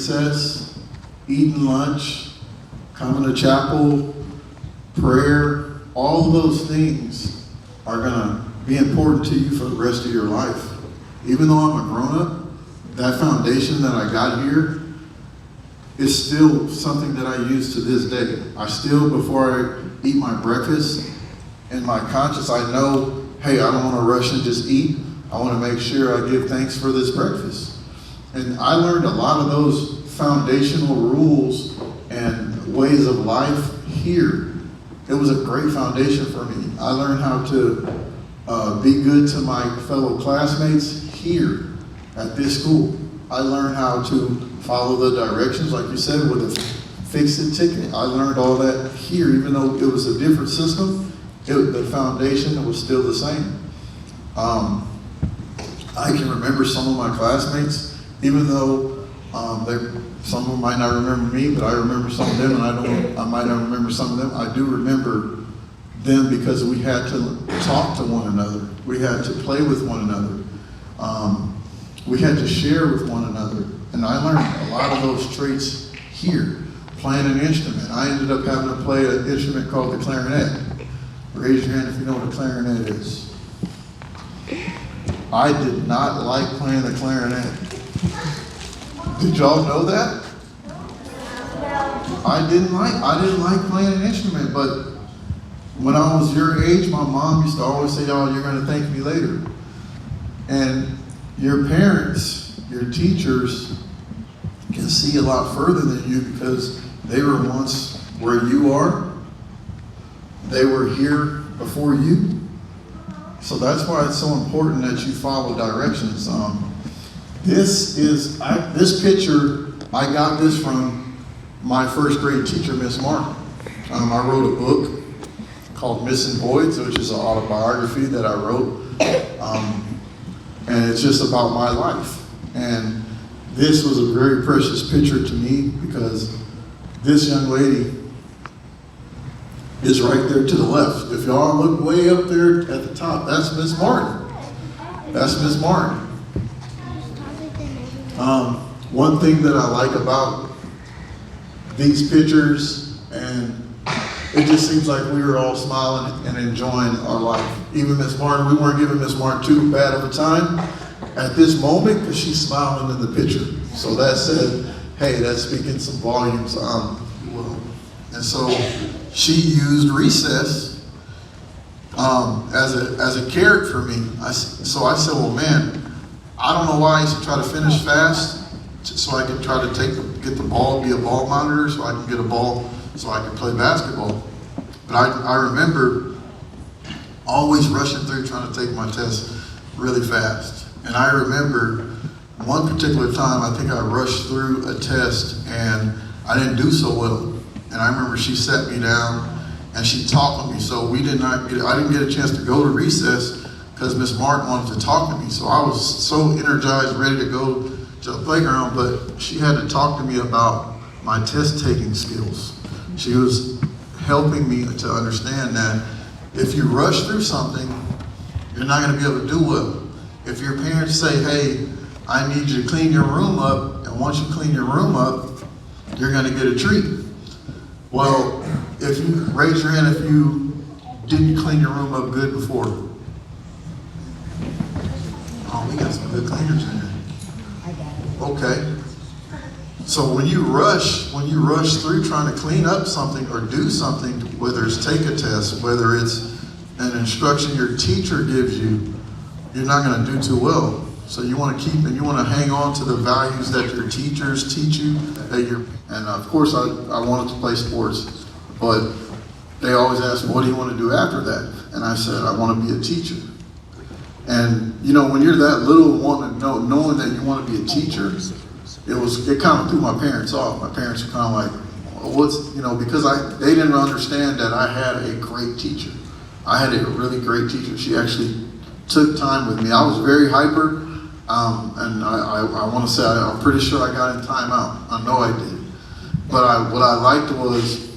recess, eating lunch, coming to chapel, prayer, all of those things are gonna be important to you for the rest of your life. Even though I'm a grown-up, that foundation that I got here is still something that I use to this day. I still, before I eat my breakfast, in my conscience, I know, hey, I don't want to rush and just eat. I want to make sure I give thanks for this breakfast. And I learned a lot of those foundational rules and ways of life here. It was a great foundation for me. I learned how to be good to my fellow classmates here at this school. I learned how to follow the directions, like you said, with a fix-it ticket. I learned all that here, even though it was a different system. The foundation was still the same. I can remember some of my classmates, even though some of them might not remember me, but I remember some of them, and I might not remember some of them. I do remember them because we had to talk to one another. We had to play with one another. We had to share with one another. And I learned a lot of those traits here, playing an instrument. I ended up having to play an instrument called the clarinet. Raise your hand if you know what a clarinet is. I did not like playing the clarinet. Did y'all know that? I didn't like playing an instrument, but when I was your age, my mom used to always say, "Oh, you're going to thank me later." And your parents, your teachers, can see a lot further than you because they were once where you are. They were here before you. So that's why it's so important that you follow directions. This picture, I got this from my first grade teacher, Miss Martin. I wrote a book called Missing Voids, which is an autobiography that I wrote. And it's just about my life. And this was a very precious picture to me because this young lady is right there to the left. If y'all look way up there at the top, that's Miss Martin. That's Miss Martin. One thing that I like about these pictures, and it just seems like we were all smiling and enjoying our life. Even Miss Martin, we weren't giving Miss Martin too bad of a time at this moment because she's smiling in the picture. So that said, hey, that's speaking some volumes. And so she used recess as a carrot for me. So I said, well, man, I don't know why I used to try to finish fast so I could try to get the ball, be a ball monitor, so I could get a ball so I could play basketball. But I remember always rushing through trying to take my test really fast. And I remember one particular time, I think I rushed through a test and I didn't do so well. And I remember she sat me down and she talked with me. So I didn't get a chance to go to recess because Miss Martin wanted to talk to me. So I was so energized, ready to go to the playground, but she had to talk to me about my test taking skills. She was helping me to understand that if you rush through something, you're not going to be able to do well. If your parents say, hey, I need you to clean your room up, and once you clean your room up, you're going to get a treat. Well, if you raise your hand if you didn't clean your room up good before. Oh, we got some good cleaners in here. Okay. So when you rush through trying to clean up something or do something, whether it's take a test, whether it's an instruction your teacher gives you, you're not going to do too well. So you want to keep and you want to hang on to the values that your teachers teach you. And of course, I wanted to play sports, but they always asked, what do you want to do after that? And I said, I want to be a teacher. And you know, when you're that little, knowing that you want to be a teacher, it kind of threw my parents off. My parents were kind of like, because they didn't understand that I had a great teacher. I had a really great teacher. She actually took time with me. I was very hyper, and I want to say I'm pretty sure I got in timeout. I know I did. But what I liked was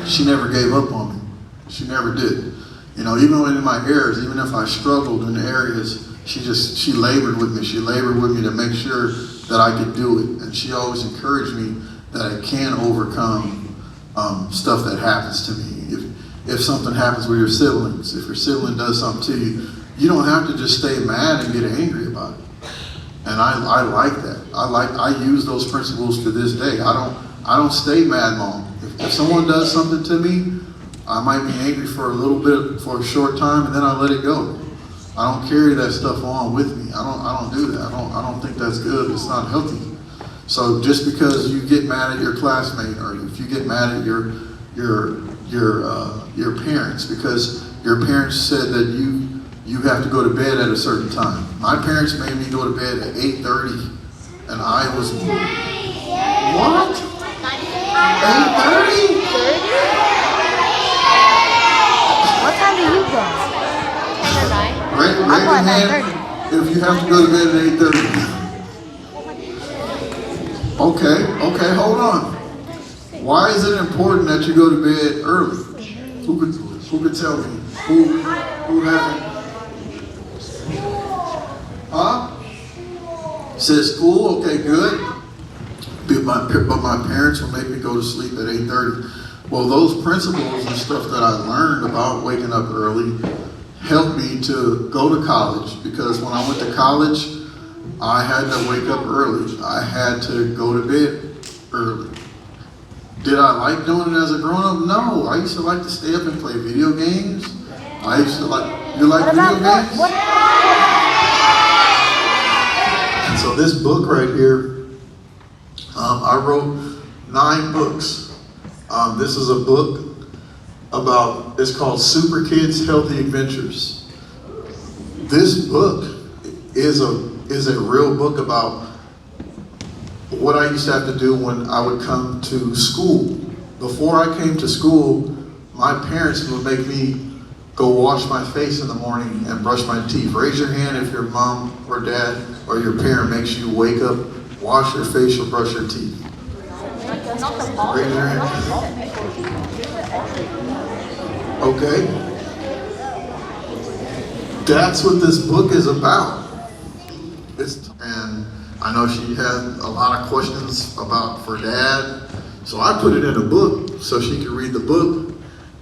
she never gave up on me. She never did. You know, even in my errors, even if I struggled in areas, she labored with me. She labored with me to make sure that I could do it. And she always encouraged me that I can overcome stuff that happens to me. If something happens with your siblings, if your sibling does something to you, you don't have to just stay mad and get angry about it. And I like that. I use those principles to this day. I don't stay mad long. If someone does something to me, I might be angry for a little bit, for a short time, and then I let it go. I don't carry that stuff on with me. I don't do that. I don't think that's good. It's not healthy. So just because you get mad at your classmate, or if you get mad at your parents because your parents said that you have to go to bed at a certain time. My parents made me go to bed at 8:30, and I was what? 8:30? What time do you go? Raise your hand if you have to go to bed at 8:30. Okay, hold on. Why is it important that you go to bed early? Who could tell me? Who hasn't? Huh? Says school. Okay, good. But my parents will make me go to sleep at 8:30. Well, those principles and stuff that I learned about waking up early helped me to go to college, because when I went to college, I had to wake up early. I had to go to bed early. Did I like doing it as a grown-up? No. I used to like to stay up and play video games. I used to like, you like video games? And so this book right here, I wrote 9 books. This is a book about, it's called Super Kids Healthy Adventures. This book is a real book about what I used to have to do when I would come to school. Before I came to school, my parents would make me go wash my face in the morning and brush my teeth. Raise your hand if your mom or dad or your parent makes you wake up, wash your face, or brush your teeth. Raise your hand. Okay. That's what this book is about. And I know she had a lot of questions for Dad, so I put it in a book so she could read the book.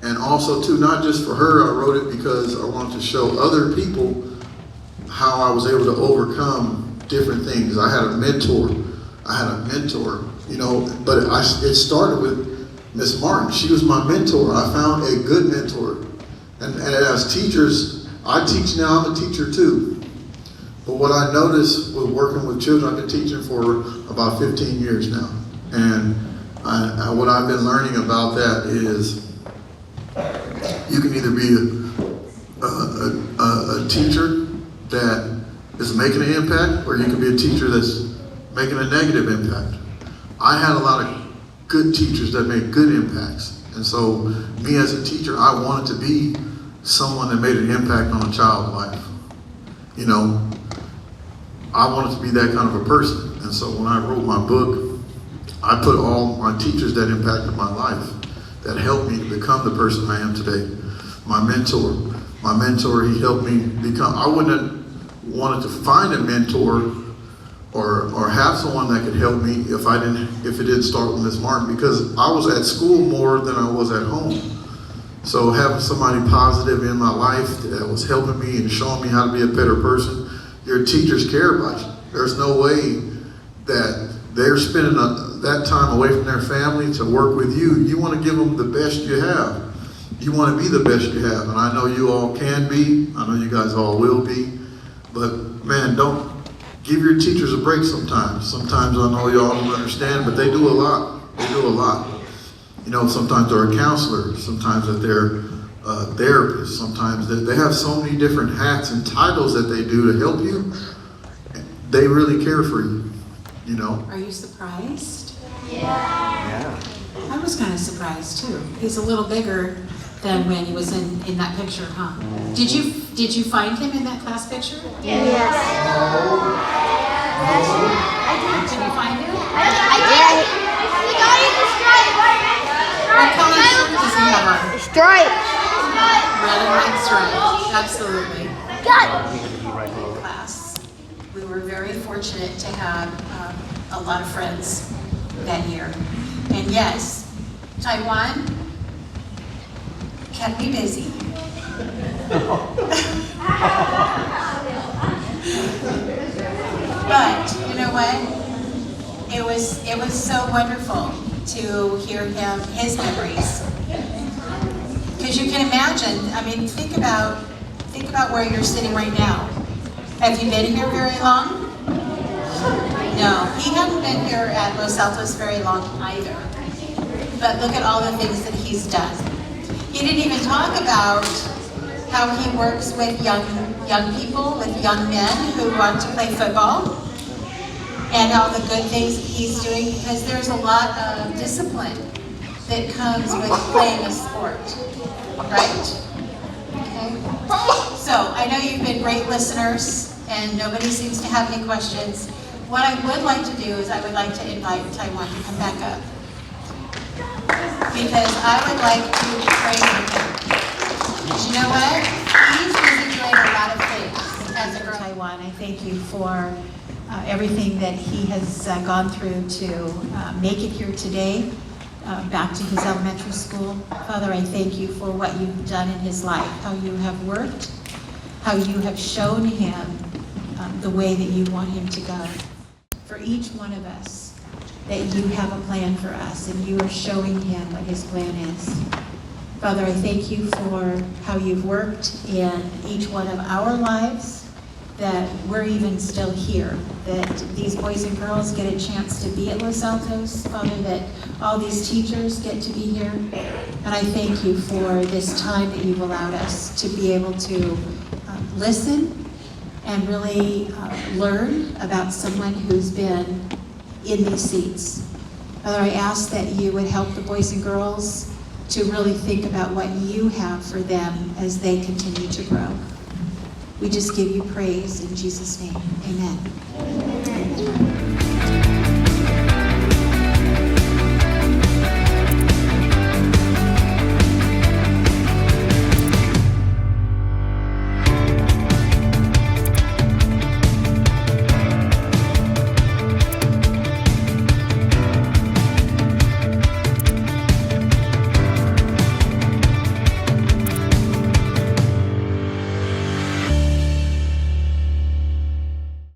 And also too, not just for her, I wrote it because I wanted to show other people how I was able to overcome different things. I had a mentor, you know, but it started with Miss Martin. She was my mentor. I found a good mentor. And as teachers, I teach now, I'm a teacher too. But what I noticed with working with children, I've been teaching for about 15 years now. And what I've been learning about that is you can either be a teacher that is making an impact, or you can be a teacher that's making a negative impact. I had a lot of good teachers that made good impacts. And so me as a teacher, I wanted to be someone that made an impact on a child's life. You know, I wanted to be that kind of a person. And so when I wrote my book, I put all my teachers that impacted my life, that helped me to become the person I am today. My mentor, he helped me become, I wouldn't have wanted to find a mentor or have someone that could help me if it didn't start with Miss Martin, because I was at school more than I was at home. So having somebody positive in my life that was helping me and showing me how to be a better person. Your teachers care about you. There's no way that they're spending that time away from their family to work with you. You want to give them the best you have. You want to be the best you have. And I know you all can be. I know you guys all will be. But man, don't give your teachers a break sometimes. Sometimes I know y'all don't understand, but they do a lot. They do a lot. You know, sometimes they're a counselor. Sometimes that they're therapists. Sometimes they have so many different hats and titles that they do to help you. They really care for you, you know. Are you surprised? Yeah. I was kind of surprised too. He's a little bigger than when he was in that picture, huh? Did you find him in that class picture? Yes. Did you find him? I did. We got it, the stripe. What color shirt does he have on? The stripe. Red and white stripe. Absolutely. Got it. we were very fortunate to have a lot of friends that year. And yes, Taiwan kept me busy. But you know what? It was so wonderful to hear his memories. Because you can imagine, I mean, think about where you're sitting right now. Have you been here very long? No, he hadn't been here at Los Altos very long either. But look at all the things that he's done. He didn't even talk about how he works with young people, with young men who want to play football, and all the good things he's doing, because there's a lot of discipline that comes with playing a sport, right? Okay. So I know you've been great listeners, and nobody seems to have any questions. What I would like to do is I would like to invite Taiwan to come back up, because I would like to pray with him. But you know what? He's busy doing a lot of things as a girl. Taiwan, I thank you for everything that he has gone through to make it here today, back to his elementary school. Father, I thank you for what you've done in his life, how you have worked, how you have shown him the way that you want him to go. For each one of us, that you have a plan for us, and you are showing him what his plan is. Father, I thank you for how you've worked in each one of our lives, that we're even still here, that these boys and girls get a chance to be at Los Altos, Father, that all these teachers get to be here. And I thank you for this time that you've allowed us to be able to listen and really learn about someone who's been in these seats. Father, I ask that you would help the boys and girls to really think about what you have for them as they continue to grow. We just give you praise in Jesus' name. Amen. Amen.